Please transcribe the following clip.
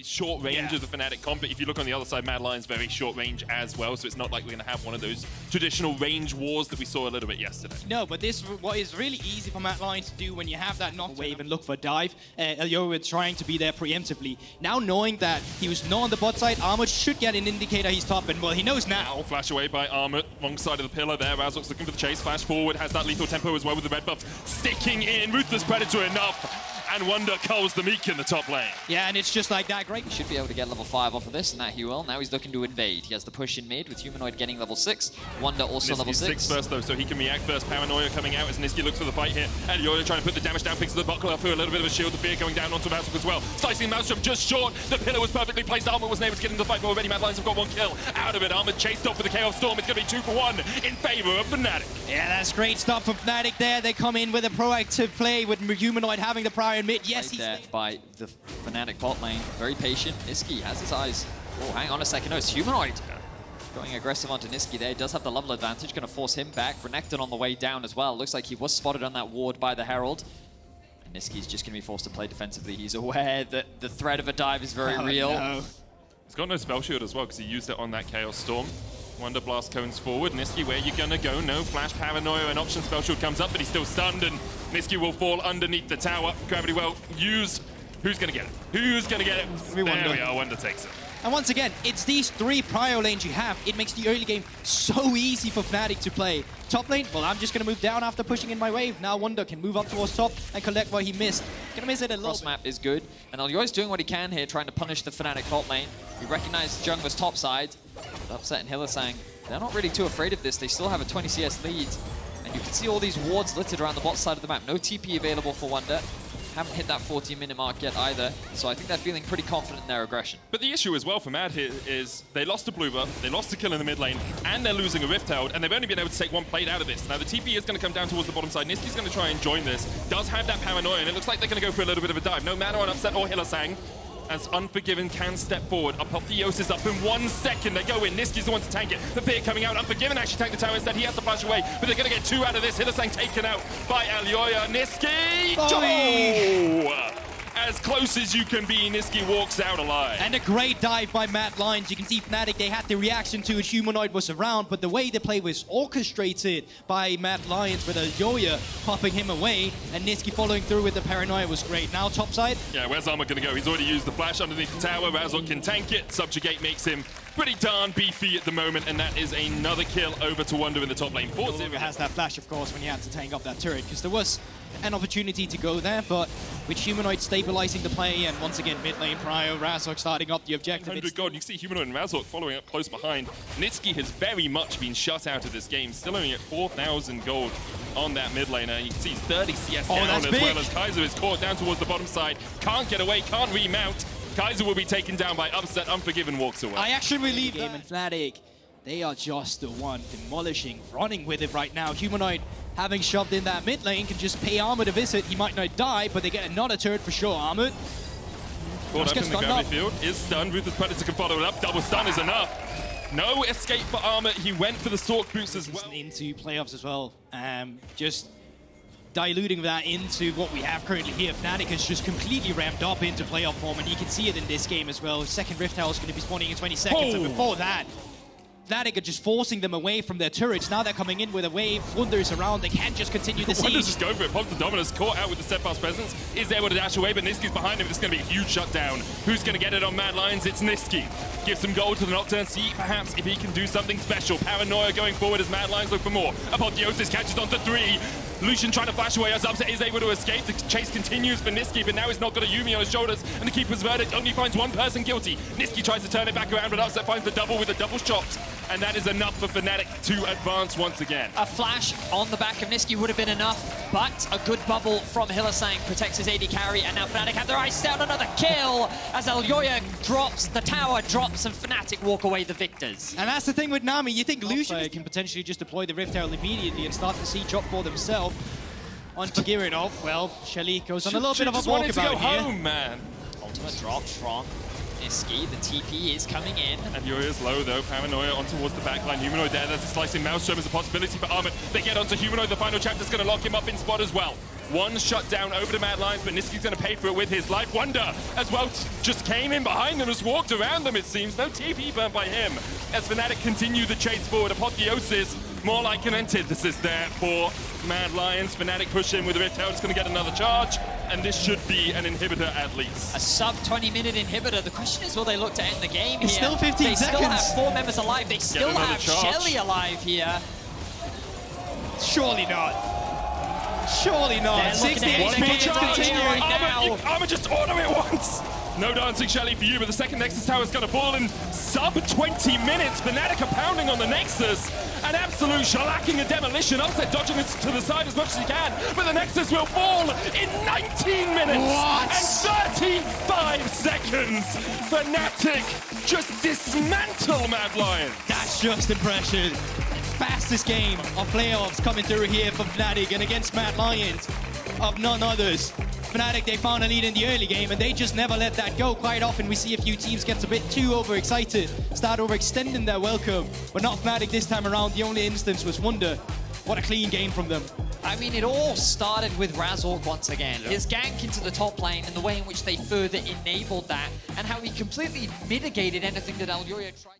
short range of the Fnatic comp, but if you look on the other side, Mad Lion's very short range as well, so it's not like we're going to have one of those traditional range wars that we saw a little bit yesterday. No, but this what is really easy for Mad Lion to do when you have that Nocturne wave and look for a dive. Elyoya trying to be there preemptively. Now knowing that he was not on the bot side, Armut should get an indicator he's top, and well, he knows now. Flash away by Armut, wrong side of the pillar there. Razork's looking for the chase, flash forward, has that lethal tempo as well with the red buff sticking in. Ruthless Predator enough. And Wunder culls the Meek in the top lane. Yeah, and it's just like that. Great. He should be able to get level 5 off of this, and that he will. Now he's looking to invade. He has the push in mid with Humanoid getting level 6. Wunder also Nisqy's level 6. First though, so he can react first. Paranoia coming out as Nisqy looks for the fight here. Elyoya trying to put the damage down, picks the buckler through a little bit of a shield. The fear going down onto Razork as well. Slicing Maelstrom just short. The pillar was perfectly placed. Armut wasn't able to get into the fight, but already Mad Lions have got 1 kill out of it. Armut chased off with the Chaos Storm. It's going to be 2 for 1 in favor of Fnatic. Yeah, that's great stuff from Fnatic there. They come in with a proactive play with Humanoid having the prior mid. Yes, he's there by the Fnatic bot lane. Very patient. Nisqy has his eyes. Oh, hang on a second. No, it's Humanoid. Going aggressive onto Nisqy there. He does have the level advantage. Going to force him back. Renekton on the way down as well. Looks like he was spotted on that ward by the Herald. And Nisqy's just going to be forced to play defensively. He's aware that the threat of a dive is very real. No. He's got no spell shield as well because he used it on that Chaos Storm. Wunder blast cones forward. Nisqy, where you gonna go? No flash, Paranoia, an option spell shield comes up, but he's still stunned, and Nisqy will fall underneath the tower. Gravity well used. Who's gonna get it? Who's gonna get it? There we are, Wunder takes it. And once again, it's these 3 prio lanes you have. It makes the early game so easy for Fnatic to play. Top lane, well, I'm just going to move down after pushing in my wave. Now Wunder can move up towards top and collect what he missed. Gonna miss it a little Cross map is good. And Elyoya's doing what he can here, trying to punish the Fnatic bot lane. We recognize jungler's top side. Upset in Hylissang. They're not really too afraid of this. They still have a 20 CS lead. And you can see all these wards littered around the bot side of the map. No TP available for Wunder. Haven't hit that 14-minute mark yet either, so I think they're feeling pretty confident in their aggression. But the issue as well for Mad here is they lost a blue buff, they lost a kill in the mid lane, and they're losing a Rift Herald, and they've only been able to take 1 plate out of this. Now the TP is going to come down towards the bottom side. Nisqy's going to try and join this. Does have that Paranoia, and it looks like they're going to go for a little bit of a dive. No matter on Upset or Hylissang, as Unforgiven can step forward. Apotheosis up in 1 second. They go in. Nisqy's the one to tank it. The fear coming out. Unforgiven actually tanked the tower instead. He has to flash away, but they're going to get 2 out of this. Hylissang taken out by Elyoya. Nisqy! Oh! As close as you can be, Nisqy walks out alive. And a great dive by Mad Lions. You can see Fnatic, they had the reaction to it. Humanoid was around, but the way the play was orchestrated by Mad Lions with Elyoya popping him away, and Nisqy following through with the Paranoia was great. Now top side. Yeah, where's Armut going to go? He's already used the flash underneath the tower. Razork can tank it. Subjugate makes him pretty darn beefy at the moment, and that is another kill over to Wunder in the top lane. 4-0 has that flash, of course, when you had to tank up that turret, because there was an opportunity to go there, but with Humanoid stabilizing the play, and once again, mid lane prio, Razork starting up the objective. 100 gold. You see Humanoid and Razork following up close behind. Nisqy has very much been shut out of this game, still only at 4,000 gold on that mid laner. You can see he's 30 CS down, as well as Kaiser is caught down towards the bottom side. Can't get away, can't remount. Kaiser will be taken down by Upset. Unforgiven walks away. I actually believe game in Fnatic, they are just the one demolishing, running with it right now. Humanoid having shoved in that mid lane can just pay Armut a visit. He might not die, but they get another turret for sure. Armut. Caught up in the gravity field, is stunned. Ruthless Predator can follow it up. Double stun is enough. No escape for Armut. He went for the Sork boots as well. Into playoffs as well. Just diluting that into what we have currently here. Fnatic has just completely ramped up into playoff form, and you can see it in this game as well. Second Rift Herald is going to be spawning in 20 seconds, and before that, Fnatic are just forcing them away from their turrets. Now they're coming in with a wave. Wunder is around. They can't just continue the siege. Wunder's just going for it. Pops the Dominus, caught out with the steadfast presence. Is able to dash away, but Nisqy's behind him. This is going to be a huge shutdown. Who's going to get it on Mad Lions? It's Nisqy. Give some gold to the Nocturne. See perhaps if he can do something special. Paranoia going forward as Mad Lions look for more. Apotheosis catches onto 3. Lucian trying to flash away as Upset is able to escape. The chase continues for Nisqy, but now he's not got a Yuumi on his shoulders, and the Keeper's verdict only finds 1 person guilty. Nisqy tries to turn it back around, but Upset finds the double with a double shot, and that is enough for Fnatic to advance once again. A flash on the back of Nisqy would have been enough, but a good bubble from Hylissang protects his AD carry, and now Fnatic have their eyes down. Another kill as Elyoya drops, the tower drops, and Fnatic walk away the victors. And that's the thing with Nami. You think Lucian can potentially just deploy the Rift Herald immediately and start the siege up for themselves. Unforgiven off, well, Shelly goes on a little bit of a walkabout here. Home, man. Ultimate drop, strong. Nisqy. The TP is coming in. Elyoya's low though, Paranoia on towards the backline. Humanoid there, there's a slicing Maelstrom as a possibility for Armut. They get onto Humanoid, the final chapter's going to lock him up in spot as well. One shut down over to Mad Lions, but Nisqy's going to pay for it with his life. Wunder as well just came in behind them, just walked around them it seems. No TP burn by him. As Fnatic continue the chase forward, Apotheosis more like an antithesis there for Mad Lions. Fnatic push in with the Rift Herald, it's going to get another charge, and this should be an inhibitor at least. A sub 20-minute inhibitor. The question is, will they look to end the game It's here? still 15 they seconds. Still have 4 members alive. They still another have charge. Shelly alive here. Surely not. Surely not. They're looking 60 at it. HP is Charge. continuing. Right now. Armut just auto it once. No dancing Shelly for you, but the second Nexus tower is going to fall in sub 20 minutes. Fnatic are pounding on the Nexus. An absolute shellacking and demolition. Upset dodging it to the side as much as he can, but the Nexus will fall in 19 minutes What? and 35 seconds. Fnatic just dismantle Mad Lions. That's just impression. Fastest game of playoffs coming through here for Fnatic and against Mad Lions of none others. Fnatic, they found a lead in the early game and they just never let that go. Quite often we see a few teams get a bit too overexcited, start overextending their welcome, but not Fnatic this time around. The only instance was Wunder. What a clean game from them. I mean, it all started with Razork once again. His gank into the top lane and the way in which they further enabled that, and how he completely mitigated anything that Elyoya tried.